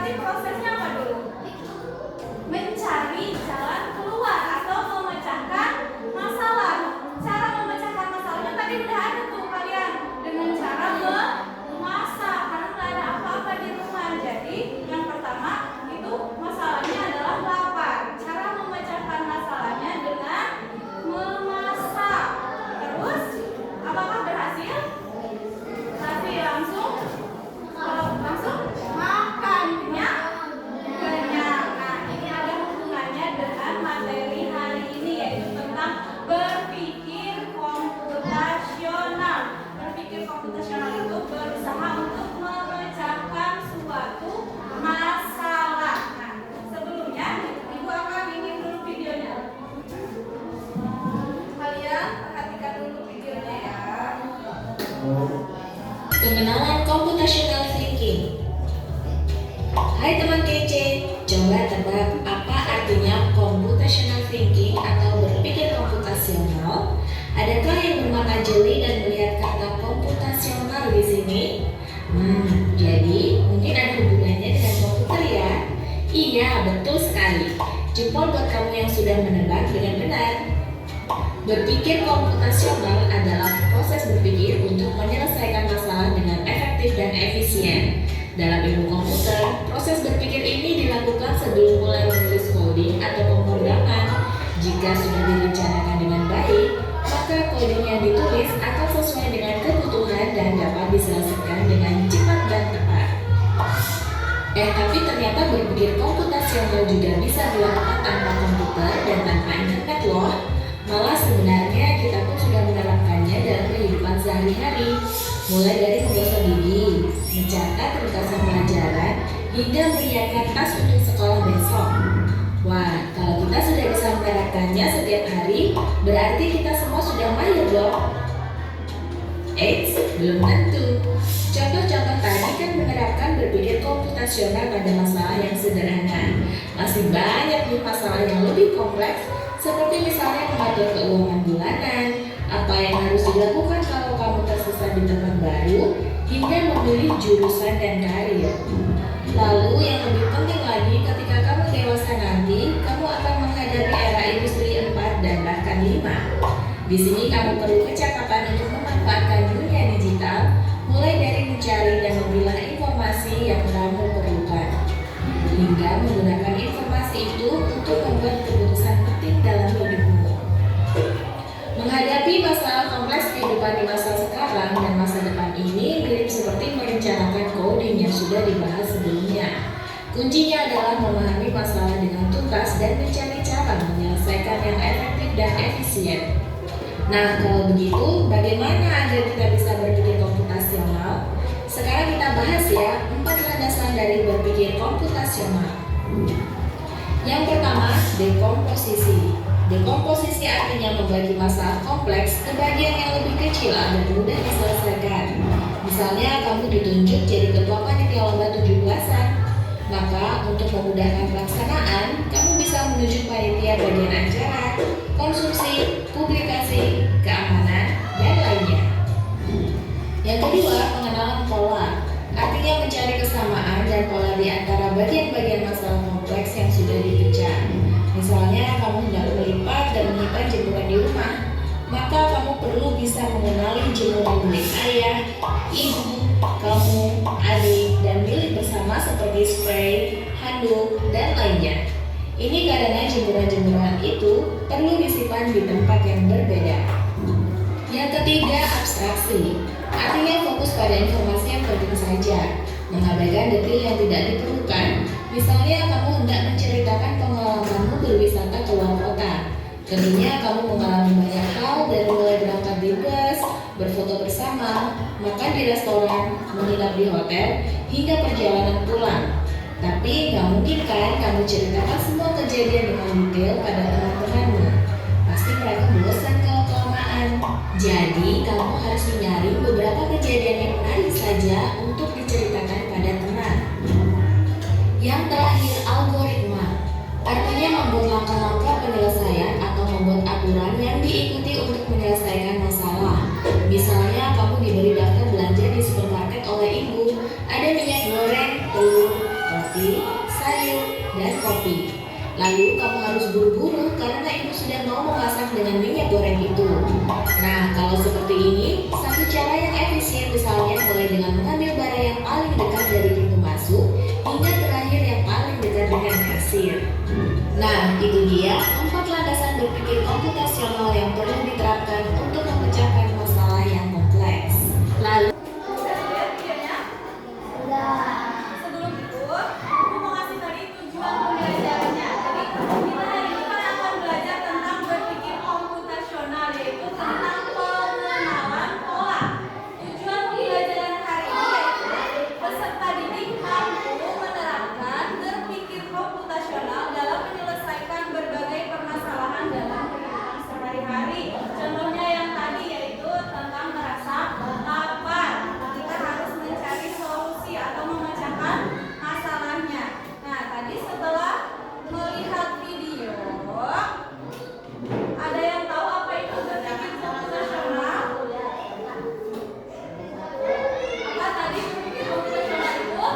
berarti prosesnya apa dulu? Mencari jalan keluar atau memecahkan masalah. Cara memecahkan masalahnya tadi udah ada tuh kalian, dengan cara memasak karena nggak ada apa-apa di rumah. Jadi yang pertama itu masalahnya adalah lapar. Cara memecahkan masalahnya dengan memasak. Terus apakah berhasil? Berhasil langsung makan kenyang. Nah, ini ada hubungannya dengan materi hari ini, yaitu tentang berpikir komputasional. Berpikir komputasional itu berusaha untuk memecahkan suatu masalah. Nah, sebelumnya Ibu akan ingin dulu videonya. Kalian perhatikan dulu videonya ya. Pengenalan computational thinking. Hai teman kece, coba tebak apa artinya computational thinking atau berpikir komputasional? Adakah yang bermata jeli dan melihat kata komputasional di sini? Jadi mungkin ada hubungannya dengan komputer ya? Iya, betul sekali. Jempol buat kamu yang sudah menebak dengan benar. Berpikir komputasional adalah proses berpikir untuk menyelesaikan masalah dengan efektif dan efisien. Dalam ilmu komputer, proses berpikir ini dilakukan sebelum mulai menulis coding atau pemrograman. Jika sudah direncanakan dengan baik, maka coding yang ditulis akan sesuai dengan kebutuhan dan dapat diselesaikan dengan cepat dan tepat. Tapi ternyata berpikir komputasional juga bisa dilakukan tanpa komputer dan tanpa internet loh. Malah sebenarnya kita pun sudah menerapkannya dalam kehidupan sehari-hari, mulai dari menggosok gigi, mencatat ringkasan pelajaran, hingga menyiapkan tas untuk sekolah besok. Wah, kalau kita sudah bisa menerapkannya setiap hari, berarti kita semua sudah mahir dong. Belum tentu. Contoh-contoh tadi kan menerapkan berpikir komputasional pada masalah yang sederhana. Masih banyak nih masalah yang lebih kompleks, seperti misalnya mengatur keuangan bulanan, apa yang harus dilakukan kalau kamu tersesat di tempat baru, hingga memilih jurusan dan karir. Lalu yang lebih penting lagi, ketika kamu dewasa nanti, kamu akan menghadapi era industri 4 dan bahkan 5. Di sini kamu perlu kecakapan untuk memanfaatkan dunia digital, mulai dari mencari dan memilah informasi yang kamu perlukan, hingga menggunakan informasi itu untuk membuat keputusan penting dalam hidupmu. Menghadapi masalah kompleks kehidupan di masa sekarang dan masa depan ini mirip seperti merencanakan coding yang sudah dibahas sebelumnya. Kuncinya adalah memahami masalah dengan tuntas dan mencari cara menyelesaikan yang efektif dan efisien. Nah, kalau begitu, bagaimana agar kita bisa berpikir komputasional? Sekarang kita bahas ya 4 landasan dari berpikir komputasional. Yang pertama, dekomposisi. Dekomposisi artinya membagi masalah kompleks ke bagian yang lebih kecil agar mudah diselesaikan. Misalnya kamu ditunjuk jadi ketua panitia lomba 17-an. Maka untuk memudahkan pelaksanaan, kamu bisa menunjuk panitia bagian acara, konsumsi, publikasi, keamanan, dan lainnya. Yang kedua, pengenalan pola. Artinya mencari kesamaan dan pola di antara bagian-bagian masalah kompleks yang sudah dipecah. Misalnya kamu hendak melipat dan menyimpan jemuran di rumah, maka kamu perlu bisa mengenali jemuran milik ayah, ibu, kamu, adik, dan milik bersama seperti spray, handuk, dan lainnya. Ini karena jemuran-jemuran itu perlu disimpan di tempat yang berbeda. Yang ketiga, abstraksi. Artinya fokus pada informasi yang penting saja, mengabaikan detail yang tidak diperlukan. Misalnya kamu hendak menceritakan pengalamanmu berwisata ke luar kota. Tentunya kamu mengalami banyak hal dari mulai berangkat di bus, berfoto bersama, makan di restoran, menginap di hotel, hingga perjalanan pulang. Tapi nggak mungkin kan kamu ceritakan semua kejadian dengan detail pada teman-temanmu. Pasti mereka bosan kalau kelamaan. Jadi kamu harus menyaring beberapa kejadian yang menarik saja untuk diceritakan pada teman. Yang terakhir, algoritma. Artinya membuat langkah-langkah penyelesaian atau membuat aturan yang diikuti untuk menyelesaikan masalah. Misalnya kamu diberi daftar belanja di supermarket oleh ibu. Ada minyak goreng, telur, roti, dan kopi. Lalu kamu harus buru-buru karena ibu sudah mau memasak dengan minyak goreng itu. Nah, kalau seperti ini, satu cara yang efisien misalnya mulai dengan mengambil barang yang paling dekat dari pintu masuk hingga terakhir yang paling dekat dengan kasir. Nah, itu dia 4 landasan berpikir komputasional yang perlu diterapkan untuk memecahkan masalah yang kompleks. Lalu, Sudah lihat videonya? Sebelum itu, aku mau kasih tadi tujuan pembelajarannya. Jadi, kita hari ini kan akan belajar tentang berpikir komputasional, yaitu tentang pengenalan pola. Tujuan pembelajaran hari ini yaitu peserta didik mampu menerapkan berpikir komputasional dalam menyelesaikan berbagai permasalahan dalam kehidupan sehari-hari. Contohnya yang tadi yaitu tentang merasa lapar. Kita harus mencari solusi atau memecahkan masalahnya. Nah, tadi setelah melihat video, ada yang tahu apa itu berpikir komputasional? Apa tadi berpikir komputasional itu?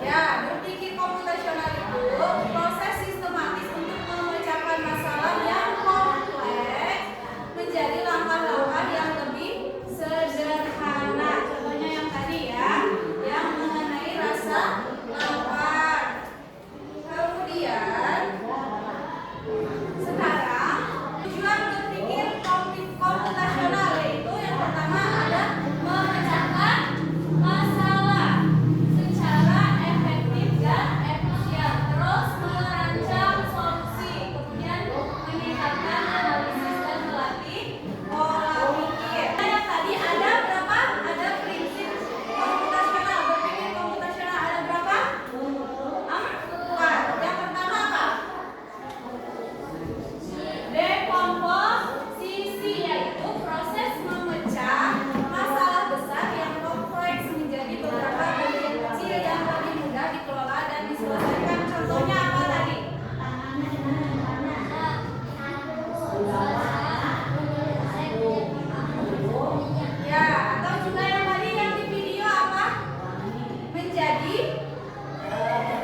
Ya, berpikir komputasional itu proses sistematis untuk memecahkan masalah yang kompleks menjadi langkah-langkah yang lebih sederhana. Contohnya yang tadi ya, yang mengenai rasa lapar. Kemudian, sekarang tujuan berpikir komputasional yaitu yang pertama ada memecahkan masalah secara efektif dan efisien, terus merancang solusi, kemudian meningkatkan analisis dan melatih pola pikir. Nah, yang tadi ada berapa? Ada prinsip komputasional, berpikir komputasional ada berapa? 4. Yang pertama apa? Dekomposisi, yaitu proses memecah masalah besar yang kompleks menjadi beberapa bagian kecil yang lebih mudah dikelola dan diselesaikan. Contohnya apa tadi? Ya, atau juga yang tadi yang di video apa? Menjadi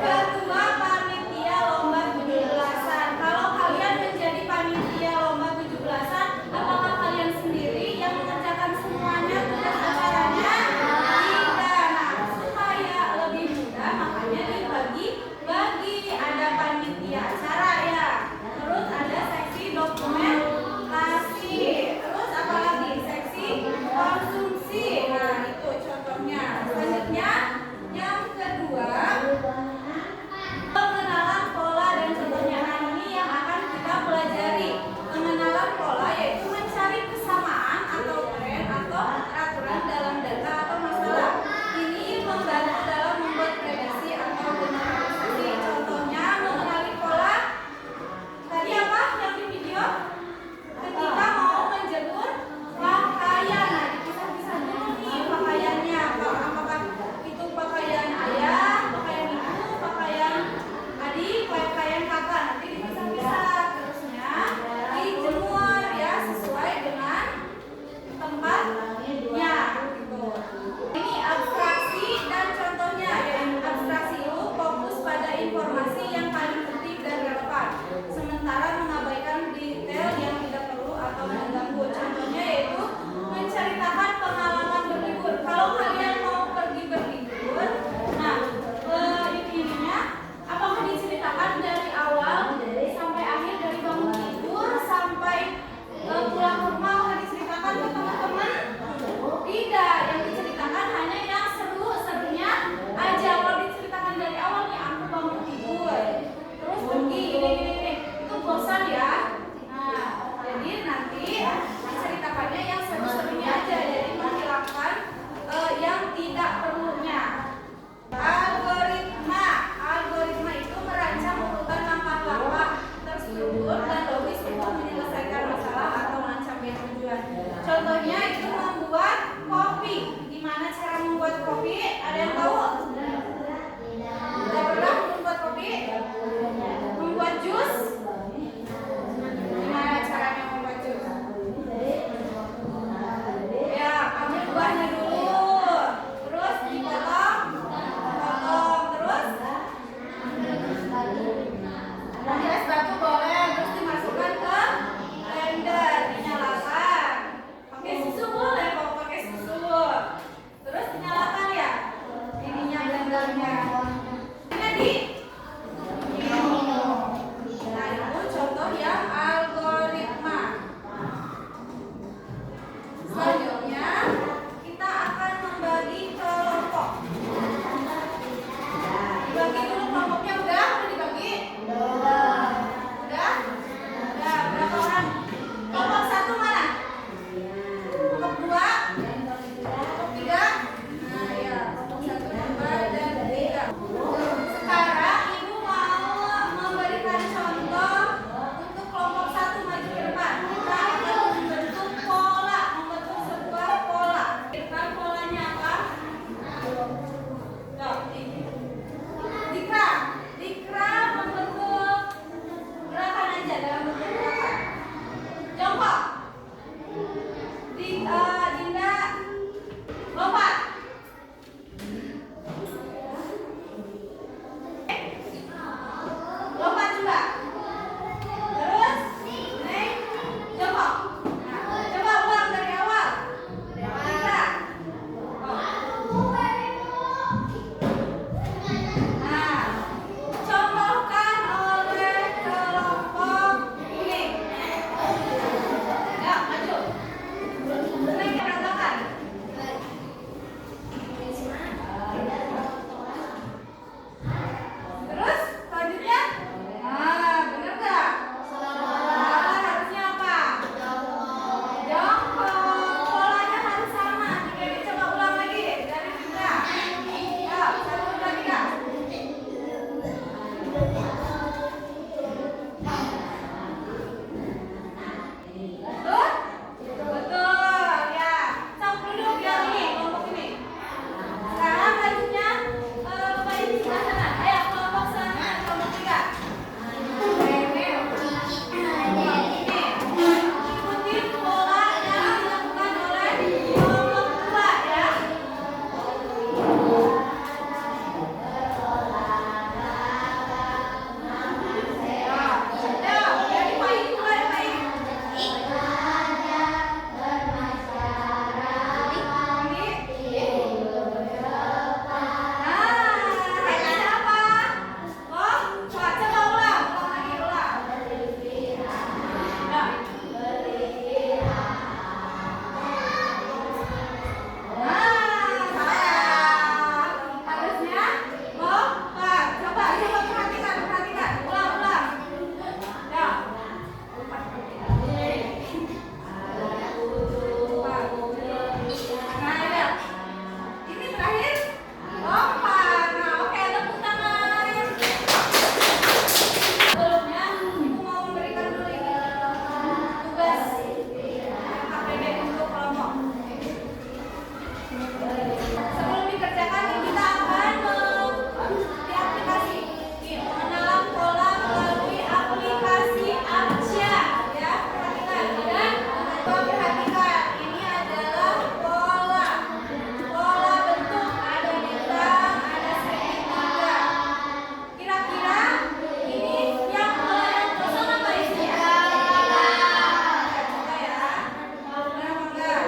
ketua panitia lomba 17-an. Kalau kalian menjadi panitia lomba 17-an, apakah kalian sendiri yang mengerjakan semuanya tugas acaranya? Tidak. Nah, supaya lebih mudah makanya dibagi-bagi. Ada panitia acara ya. Terus ada seksi dokumen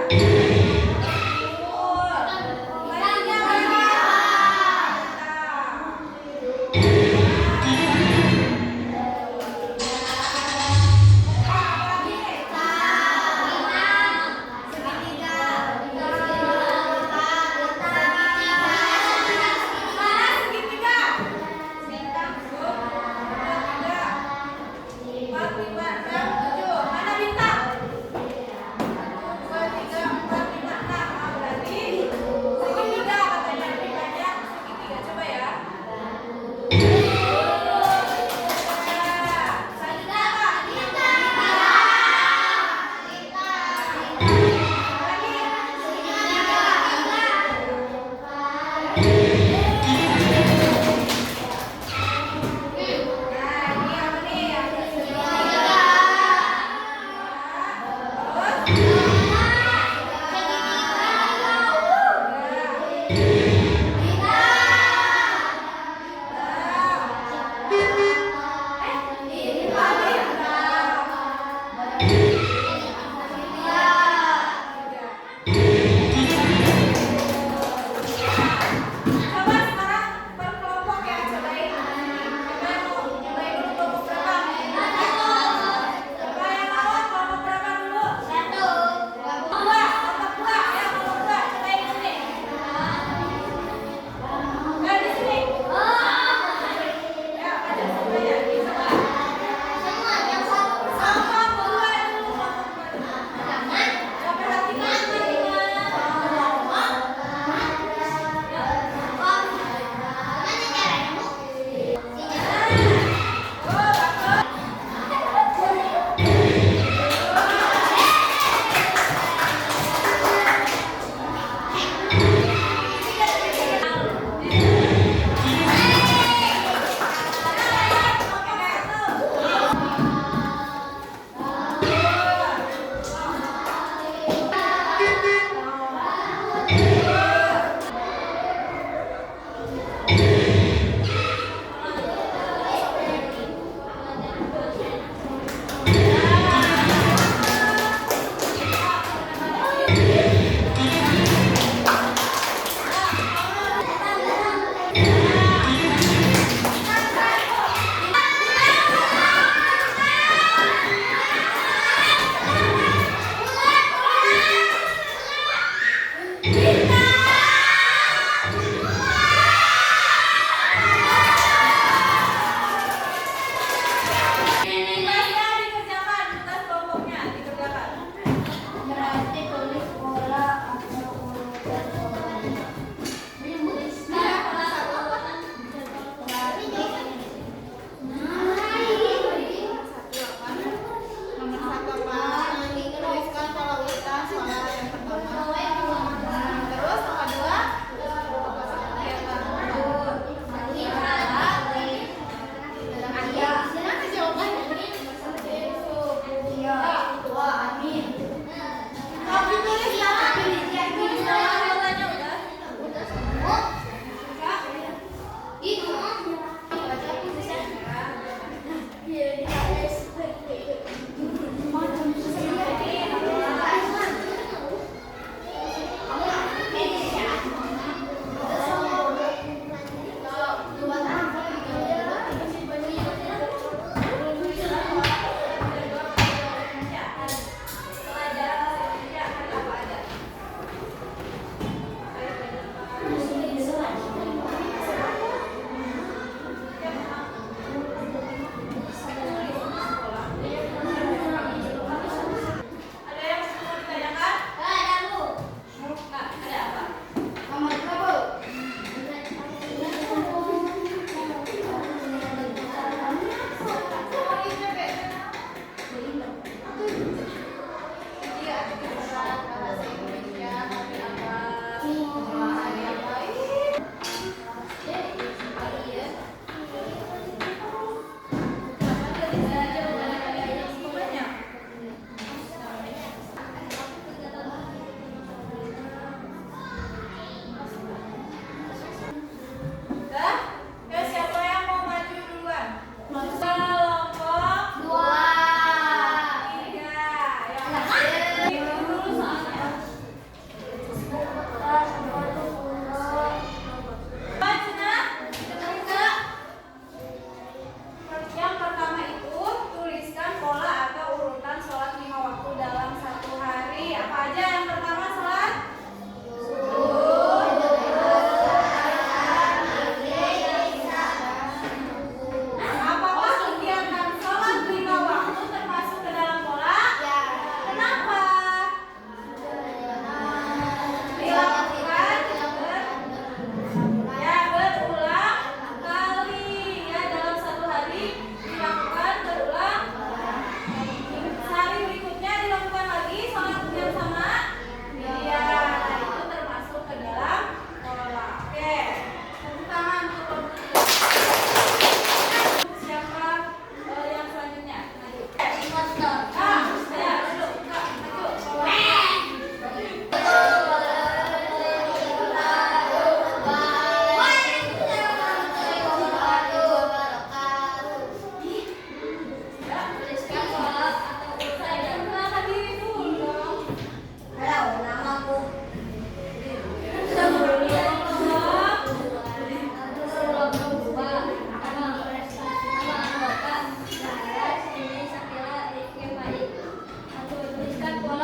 Baliknya mana? Mana segitiga? Bintang, 4, 5, 6, 7. Mana bintang? 1, 2, 3, 4, kita keluar